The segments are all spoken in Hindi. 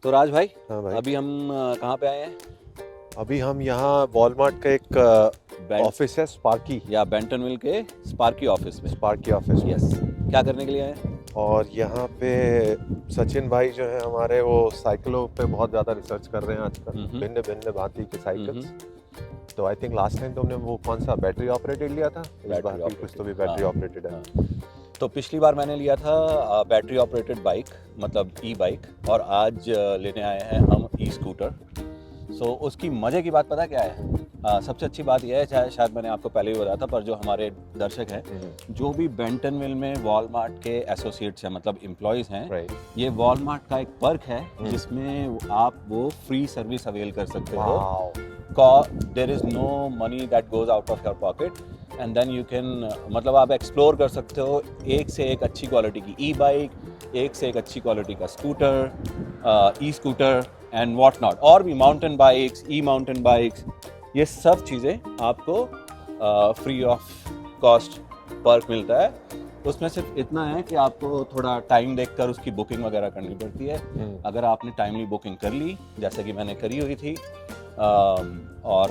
तो राज भाई, हाँ भाई। अभी हम कहाँ पे आए हैं? अभी हम यहाँ वॉलमार्ट का एक ऑफिस है, स्पार्की या बेंटनविल के स्पार्की ऑफिस में। स्पार्की ऑफिस में। यस। क्या करने के लिए आए हैं? और यहाँ पे सचिन भाई जो है हमारे, वो साइकिलों पे बहुत ज़्यादा रिसर्च कर रहे हैं आजकल, भिन्न भिन्न भांति के साइकिल्स। तो आई थिंक लास्ट टाइम तो हमने वो कौन सा बैटरी ऑपरेटेड लिया था, इस बार भी कुछ तो भी बैटरी ऑपरेटेड है। तो पिछली बार मैंने लिया था बैटरी ऑपरेटेड बाइक, मतलब ई बाइक, और आज लेने आए हैं हम ई स्कूटर। सो उसकी मज़े की बात पता क्या है? सबसे अच्छी बात यह है, शायद मैंने आपको पहले भी बताया था, पर जो हमारे दर्शक हैं जो भी बेंटनविल में वॉलमार्ट के एसोसिएट्स हैं, मतलब एम्प्लॉयज़ हैं, ये वॉलमार्ट का एक पर्क है जिसमें आप वो फ्री सर्विस अवेल कर सकते हो। There is no money that goes out of your pocket and then you can, मतलब आप एक्सप्लोर कर सकते हो एक से एक अच्छी क्वालिटी की ई बाइक, एक से एक अच्छी क्वालिटी का scooter, e scooter and what not, और भी माउंटेन बाइक्स, ई माउंटेन बाइक्स, ये सब चीज़ें आपको फ्री ऑफ कॉस्ट पर्क मिलता है। उसमें सिर्फ इतना है कि आपको थोड़ा टाइम देखकर उसकी बुकिंग वगैरह करनी पड़ती है। अगर आपने टाइमली बुकिंग कर ली, जैसे कि मैंने करी हुई थी, और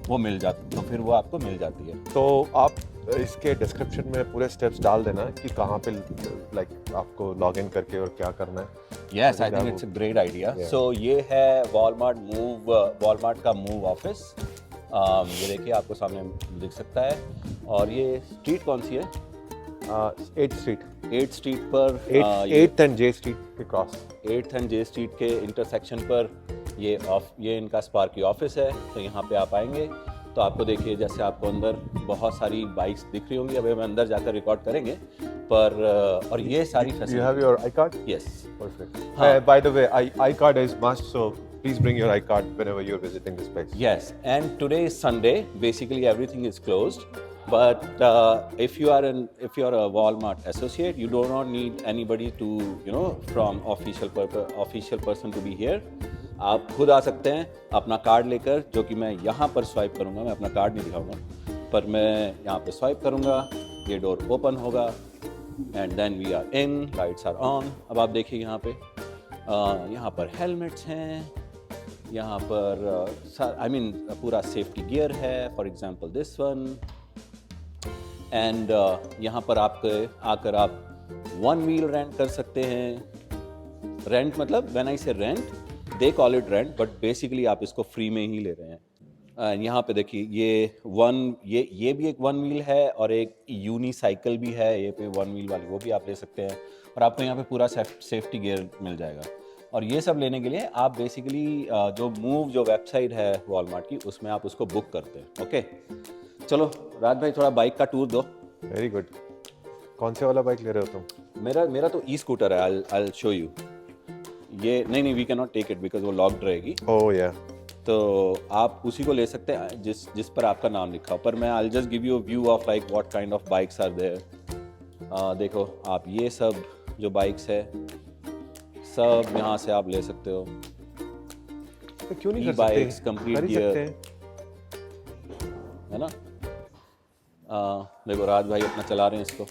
वो मिल जाती, तो फिर वो आपको मिल जाती है। तो आप इसके डिस्क्रिप्शन में पूरे स्टेप्स डाल देना कि कहाँ पे लाइक आपको लॉग इन करके और क्या करना है। Yes, I think it's a great idea. So ये है वॉलमार्ट का मूव ऑफिस। ये देखिए, आपको सामने दिख सकता है। और ये स्ट्रीट कौन सी है? 8th street. 8th स्ट्रीट पर, 8th एंड जे स्ट्रीट के cross, 8th and J street के इंटरसेक्शन पर ये इनका स्पार्की ऑफिस है। तो यहाँ पे आप आएंगे तो आपको देखिए, जैसे आपको अंदर बहुत सारी बाइक्स दिख रही होंगी। अभी हम अंदर जाकर रिकॉर्ड करेंगे, पर और ये सारी You have your iCard? Yes. Perfect. हाँ. By the way, iCard is must, so please bring your iCard whenever you're visiting this place. Yes, and today is Sunday. Basically, everything is closed. But if you are a Walmart associate, you do not need anybody to, from official person to be here. आप खुद आ सकते हैं अपना कार्ड लेकर, जो कि मैं यहाँ पर स्वाइप करूँगा। मैं अपना कार्ड नहीं दिखाऊंगा, पर मैं यहाँ पे स्वाइप करूँगा, ये डोर ओपन होगा and then we are in, lights are on. अब आप देखिए यहाँ पर हेलमेट्स हैं, यहाँ पर पूरा सेफ्टी गियर है, for example this one. And यहाँ पर आकर आप 1 व्हील रेंट कर सकते हैं। रेंट मतलब, व्हेन आई से rent, they call it rent, but basically आप इसको फ्री में ही ले रहे हैं। यहाँ पे देखिए, ये भी एक 1 व्हील है, और एक यूनिसाइकिल भी है ये पे 1 व्हील वाली, वो भी आप ले सकते हैं। और आपको यहाँ पे पूरा सेफ्टी गियर मिल जाएगा। और ये सब लेने के लिए आप बेसिकली जो वेबसाइट है वॉलमार्ट की, उसमें आप उसको बुक करते हैं। ओके, चलो राज भाई, थोड़ा बाइक का टूर दो। Very good. कौन से वाला बाइक ले रहे हो तुम? मेरा तो ई स्कूटर है। I'll show you। ये नहीं, we can not take it because वो लॉक्ड रहेगी। ओह या। तो आप उसी को ले सकते हैं जिस पर आपका नाम लिखा हो। पर मैं I'll just give you a view of like what kind of bikes are there। देखो आप, ये सब जो बाइक्स है, सब यहाँ से आप ले सकते हो। तो क्यों नहीं कर सकते? बाइक्स कंप्लीट गियर, है ना। देखो राज भाई अपना चला रहे हैं इसको।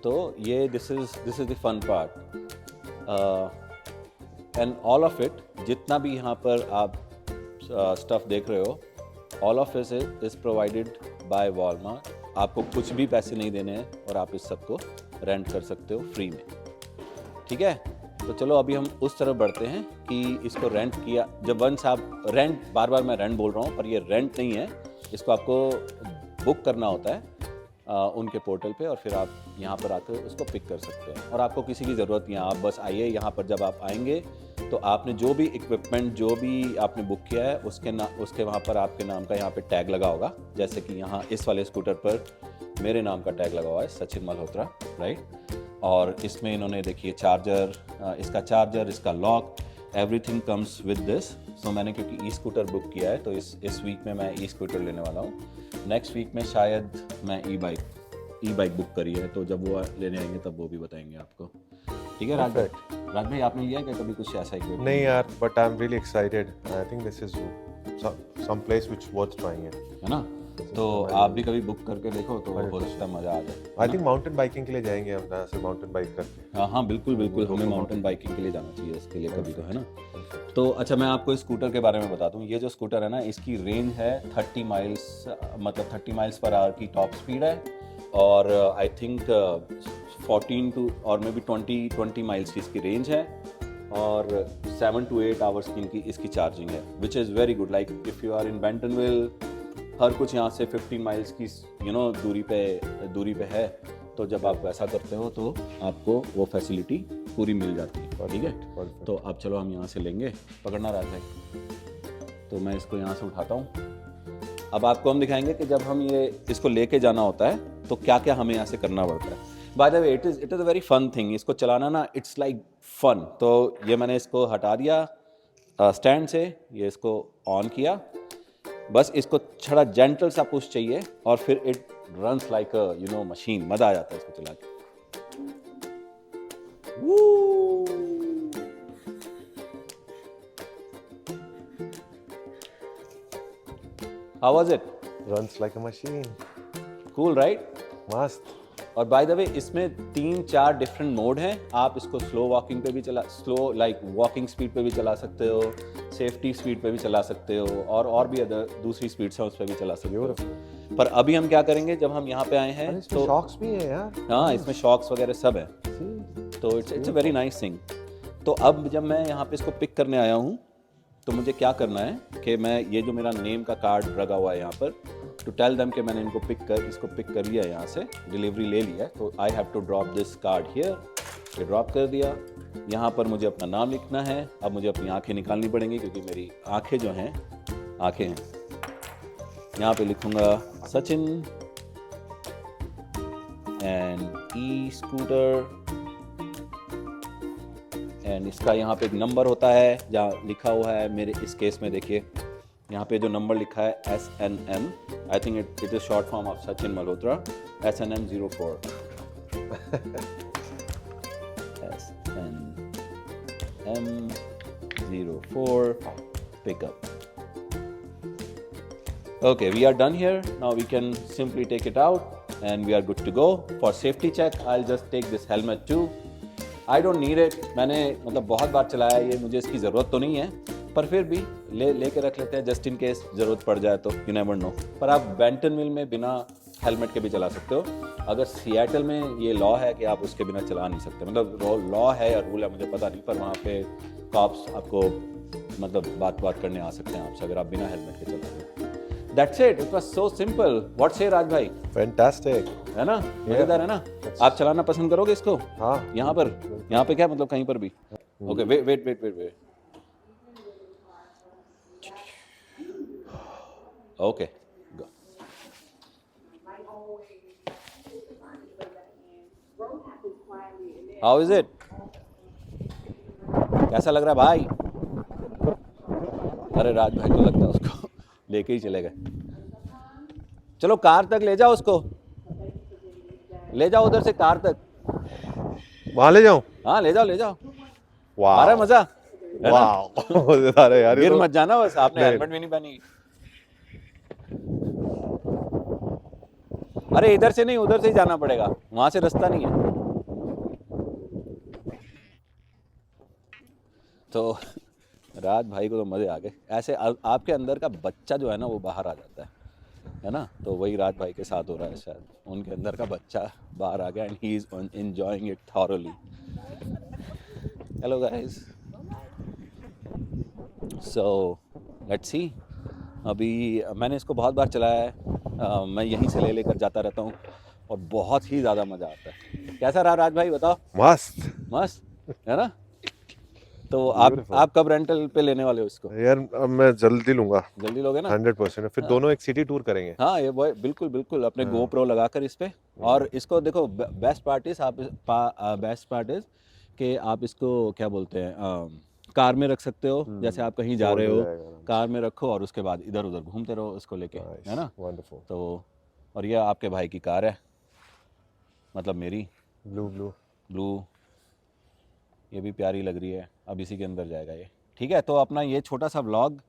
तो ये this is the fun part. And all of it, जितना भी यहाँ पर आप स्टफ देख रहे हो, all of it is provided by Walmart. आपको कुछ भी पैसे नहीं देने हैं और आप इस सब को रेंट कर सकते हो फ्री में। ठीक है, तो चलो अभी हम उस तरफ बढ़ते हैं कि इसको रेंट किया। जब वंस आप रेंट, बार बार मैं रेंट बोल रहा हूँ, पर ये रेंट नहीं है, इसको आपको बुक करना होता है उनके पोर्टल पे, और फिर आप यहाँ पर आकर उसको पिक कर सकते हैं। और आपको किसी की ज़रूरत नहीं है, आप बस आइए यहाँ पर। जब आप आएंगे तो आपने जो भी इक्विपमेंट, जो भी आपने बुक किया है, उसके वहाँ पर आपके नाम का यहाँ पे टैग लगा होगा। जैसे कि यहाँ इस वाले स्कूटर पर मेरे नाम का टैग लगा हुआ है, सचिन मल्होत्रा, राइट। और इसमें इन्होंने देखिए चार्जर, इसका चार्जर, इसका lock, everything comes with this. So मैंने क्योंकि ई स्कूटर बुक किया है, तो इस वीक में मैं ई स्कूटर लेने वाला हूँ। नेक्स्ट वीक में शायद मैं ई बाइक बुक करी है, तो जब वो लेने आएंगे तब वो भी बताएंगे आपको। ठीक है राज भाई, आपने लिया क्या कभी कुछ ऐसा इक्विपमेंट? नहीं यार, but I am really excited. I think this is some place which worth trying it, है ना। तो आप भी कभी बुक करके देखो तो हो सकता है मज़ा आ जाए। आई थिंक माउंटेन बाइकिंग के लिए जाएंगे हम, यहाँ से माउंटेन बाइक करके। हाँ हाँ बिल्कुल बिल्कुल, हमें माउंटेन बाइकिंग के लिए जाना चाहिए इसके लिए कभी तो, है ना। तो अच्छा मैं आपको इस स्कूटर के बारे में बता दूं, ये जो स्कूटर है ना इसकी रेंज है 30 माइल्स, मतलब 30 माइल्स पर आवर की टॉप स्पीड है, और आई थिंक 14 टू और मे बी 20 माइल्स की इसकी रेंज है, और 7 to 8 आवर्स की इसकी चार्जिंग है, which is very good. Like if you are in Bentonville, हर कुछ यहाँ से 15 माइल्स की दूरी पे है, तो जब आप वैसा करते हो तो आपको वो फैसिलिटी पूरी मिल जाती है, ठीक है। तो अब चलो हम यहाँ से लेंगे, पकड़ना राज भाई, तो मैं इसको यहाँ से उठाता हूँ। अब आपको हम दिखाएंगे कि जब हम ये इसको लेके जाना होता है तो क्या क्या हमें यहाँ से करना पड़ता है। By the way it is a very fun thing, इसको चलाना ना इट्स लाइक फन। तो ये मैंने इसको हटा दिया स्टैंड से, ये इसको ऑन किया, बस इसको थोड़ा जेंटल सा पुश चाहिए और फिर it runs like a machine. मजा आ जाता है इसको चला के। How was it? Runs like a machine. Cool, right? मस्त। और बाय द वे इसमें 3-4 डिफरेंट मोड हैं। आप इसको स्लो वॉकिंग पे भी स्लो लाइक वॉकिंग स्पीड पे भी चला सकते हो, सेफ्टी स्पीड पे भी चला सकते हो, और भी अदर दूसरी स्पीड्स हैं उस पर भी चला सकते हो। पर अभी हम क्या करेंगे, जब हम यहाँ पे आए हैं तो शॉक्स भी हैं यार। हाँ इसमें शॉक्स वगैरह सब है, तो it's a very nice thing. तो अब जब मैं यहाँ पे इसको पिक करने आया हूँ तो मुझे क्या करना है कि मैं ये जो मेरा नेम का कार्ड लगा हुआ है यहाँ पर, टू टेल देम कि मैंने इसको पिक कर लिया है, यहाँ से डिलीवरी ले लिया है, तो I have to drop this card here. ये ड्रॉप कर दिया। यहाँ पर मुझे अपना नाम लिखना है। अब मुझे अपनी आंखें निकालनी पड़ेंगी क्योंकि मेरी आंखें जो हैं आंखें हैं। यहाँ पे लिखूँगा Sachin and e scooter, and इसका यहाँ पे एक नंबर होता है जहाँ लिखा हुआ है, मेरे इस केस में देखिए यहाँ पे जो नंबर लिखा है SNM, I think it is short form of Sachin Malhotra, SNM 04 SNM 04 pickup. Okay, we are done here. Now we can simply take it out and we are good to go. For safety check, I'll just take this helmet too. I don't need it. मैंने मतलब बहुत बार चलाया ये, मुझे इसकी ज़रूरत तो नहीं है, पर फिर भी लेके रख लेते हैं जस्ट इन केस ज़रूरत पड़ जाए तो, यू नेवर नो। पर आप बेंटनविल में बिना हेलमेट के भी चला सकते हो। अगर सिएटल में ये लॉ है कि आप उसके बिना चला नहीं सकते, मतलब लॉ है या रूल है मुझे पता नहीं, पर वहाँ पे कॉप्स आपको मतलब बात करने आ सकते हैं आपसे अगर आप बिना हेलमेट के चलाते हो। That's it. It was so simple. What say राज भाई? Fantastic. है ना, मजेदार है ना। आप चलाना पसंद करोगे इसको? हाँ। यहाँ पे क्या मतलब कहीं पर भी? Okay, wait. Okay. Go. How is it? कैसा लग रहा है भाई? अरे राज भाई को लगता है उसको लेके ही चले गए। चलो कार तक ले जाओ उसको, ले जाओ उधर से कार तक। वहां ले जाऊं? हाँ ले जाओ। वाह, आ रहा है मजा? वाह मजेदार है यार। गिर मत जाना बस, आपने हेलमेट भी नहीं पहनी। अरे इधर से नहीं, उधर से ही जाना पड़ेगा, वहां से रास्ता नहीं है। तो राज भाई को तो मजे आ गए। ऐसे आपके अंदर का बच्चा जो है ना वो बाहर आ जाता है ना। तो वही राज भाई के साथ हो रहा है शायद, उनके अंदर का बच्चा बाहर आ गया and he is enjoying it thoroughly. Hello guys, so let's see. अभी मैंने इसको बहुत बार चलाया है, मैं यहीं से लेकर जाता रहता हूँ और बहुत ही ज़्यादा मज़ा आता है। कैसा रहा राज भाई बताओ? मस्त है ना। तो आप कब रेंटल पे लेने वाले हो इसको? यार अब मैं जल्दी लूंगा। जल्दी लोगे ना? 100%। फिर दोनों एक सिटी टूर करेंगे। हाँ ये बिल्कुल अपने GoPro लगाकर इस पे। और इसको देखो, बेस्ट पार्ट इज कि आप इसको क्या बोलते हैं, कार में रख सकते हो। जैसे आप कहीं जा रहे हो, कार में रखो और उसके बाद इधर उधर घूमते रहो इसको लेके, है ना। वंडरफुल। तो और ये आपके भाई की कार है, मतलब मेरी ब्लू, ये भी प्यारी लग रही है। अब इसी के अंदर जाएगा ये, ठीक है। तो अपना ये छोटा सा व्लॉग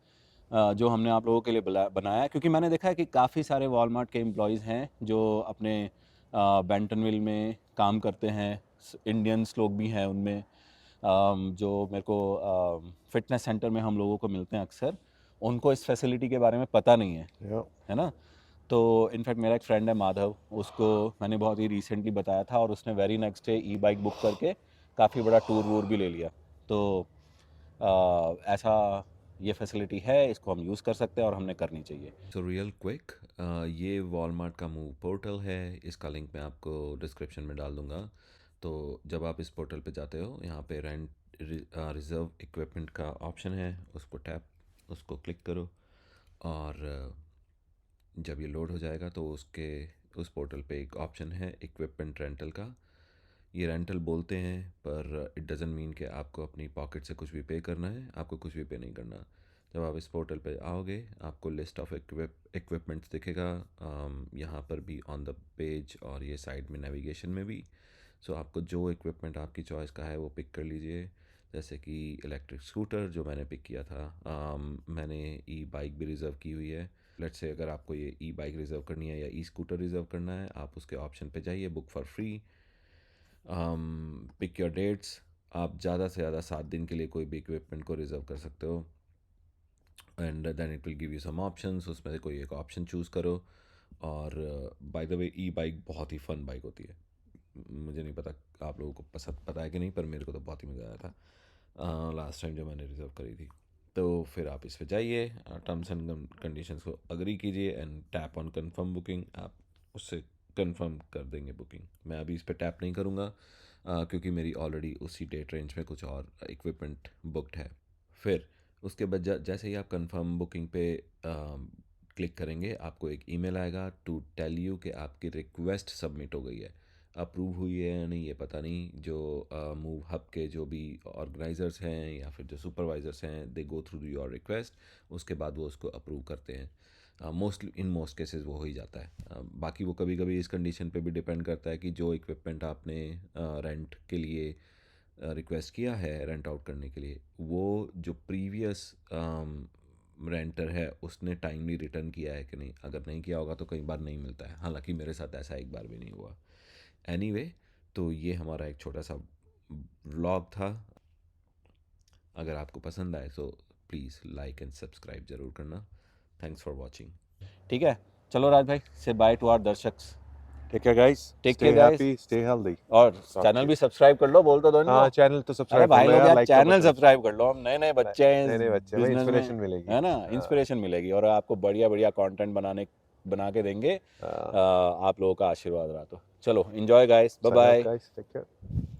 जो हमने आप लोगों के लिए बनाया है, क्योंकि मैंने देखा है कि काफ़ी सारे वॉलमार्ट के एम्प्लॉयज़ हैं जो अपने बेंटनविल में काम करते हैं, इंडियंस लोग भी हैं उनमें, जो मेरे को फिटनेस सेंटर में हम लोगों को मिलते हैं अक्सर, उनको इस फैसिलिटी के बारे में पता नहीं है, Yeah. है ना। तो इनफैक्ट मेरा एक फ्रेंड है माधव, उसको मैंने बहुत ही रिसेंटली बताया था और उसने वेरी नेक्स्ट डे ई बाइक बुक करके काफ़ी बड़ा टूर वूर भी ले लिया। तो ऐसा ये फैसिलिटी है, इसको हम यूज़ कर सकते हैं और हमने करनी चाहिए। सो रियल क्विक, ये वॉलमार्ट का मूव पोर्टल है, इसका लिंक मैं आपको डिस्क्रिप्शन में डाल दूँगा। तो जब आप इस पोर्टल पे जाते हो, यहाँ पे रेंट रिज़र्व इक्विपमेंट का ऑप्शन है, उसको क्लिक करो और जब ये लोड हो जाएगा तो उस पोर्टल पे एक ऑप्शन है इक्विपमेंट रेंटल का। ये रेंटल बोलते हैं पर इट डज़ंट मीन कि आपको अपनी पॉकेट से कुछ भी पे करना है, आपको कुछ भी पे नहीं करना। जब आप इस पोर्टल पे आओगे आपको लिस्ट ऑफ इक्विपमेंट्स दिखेगा, यहाँ पर भी ऑन द पेज और ये साइड में नेविगेशन में भी। सो आपको जो इक्विपमेंट आपकी चॉइस का है वो पिक कर लीजिए। जैसे कि इलेक्ट्रिक स्कूटर जो मैंने पिक किया था, मैंने ई बाइक भी रिज़र्व की हुई है। लेट्स से अगर आपको ये ई बाइक रिज़र्व करनी है या ई स्कूटर रिज़र्व करना है, आप उसके ऑप्शन पे जाइए, book for free, pick your dates. आप ज़्यादा से ज़्यादा 7 दिन के लिए कोई भी इक्विपमेंट को रिज़र्व कर सकते हो and then it will give you some options, उसमें से कोई एक ऑप्शन चूज़ करो। और by the way e bike बहुत ही फ़न बाइक होती है, मुझे नहीं पता आप लोगों को पता है कि नहीं, पर मेरे को तो बहुत ही मज़ा आया था लास्ट टाइम जब मैंने रिज़र्व करी थी। तो फिर आप इस पे जाइए, टर्म्स एंड कंडीशंस को अग्री कीजिए and tap on confirm booking, आप उससे कंफर्म कर देंगे बुकिंग। मैं अभी इस पे टैप नहीं करूँगा क्योंकि मेरी ऑलरेडी उसी डेट रेंज में कुछ और इक्विपमेंट बुकड है। फिर उसके बाद जैसे ही आप कंफर्म बुकिंग पे क्लिक करेंगे, आपको एक ईमेल आएगा टू टेल यू कि आपकी रिक्वेस्ट सबमिट हो गई है। अप्रूव हुई है या नहीं ये पता नहीं, जो मूव हब के जो भी ऑर्गेनाइजर्स हैं या फिर जो सुपरवाइजर्स हैं, दे गो थ्रू योर रिक्वेस्ट, उसके बाद वो उसको अप्रूव करते हैं। इन मोस्ट केसेस वो हो ही जाता है। बाकी वो कभी कभी इस कंडीशन पे भी डिपेंड करता है कि जो इक्विपमेंट आपने रेंट के लिए रिक्वेस्ट किया है रेंट आउट करने के लिए, वो जो प्रीवियस रेंटर है उसने टाइमली रिटर्न किया है कि नहीं। अगर नहीं किया होगा तो कई बार नहीं मिलता है, हालांकि मेरे साथ ऐसा एक बार भी नहीं हुआ। एनीवे, तो ये हमारा एक छोटा सा व्लॉग था। अगर आपको पसंद आए तो प्लीज़ लाइक एंड सब्सक्राइब ज़रूर करना। Thanks for watching. ठीक है, चलो राज भाई से बाय टू आवर दर्शक। Take care, guys. Take Stay care, guys. happy, stay healthy. और Talk चैनल to भी you. सब्सक्राइब कर लो, बोल तो दो हाँ, चैनल तो अरे सब्सक्राइब भाई कर लो लोग यार, यार, लाइक तो चैनल बटन। सब्सक्राइब कर लो, हम नए नए बच्चे हैं इस नए बच्चे में business इंस्पिरेशन मिलेगी। है ना, इंस्पिरेशन मिलेगी और आपको बढ़िया बढ़िया कंटेंट बना के देंगे। आप लोगों का आशीर्वाद रहा तो चलो, enjoy guys, bye Sign out, bye. guys. Take care.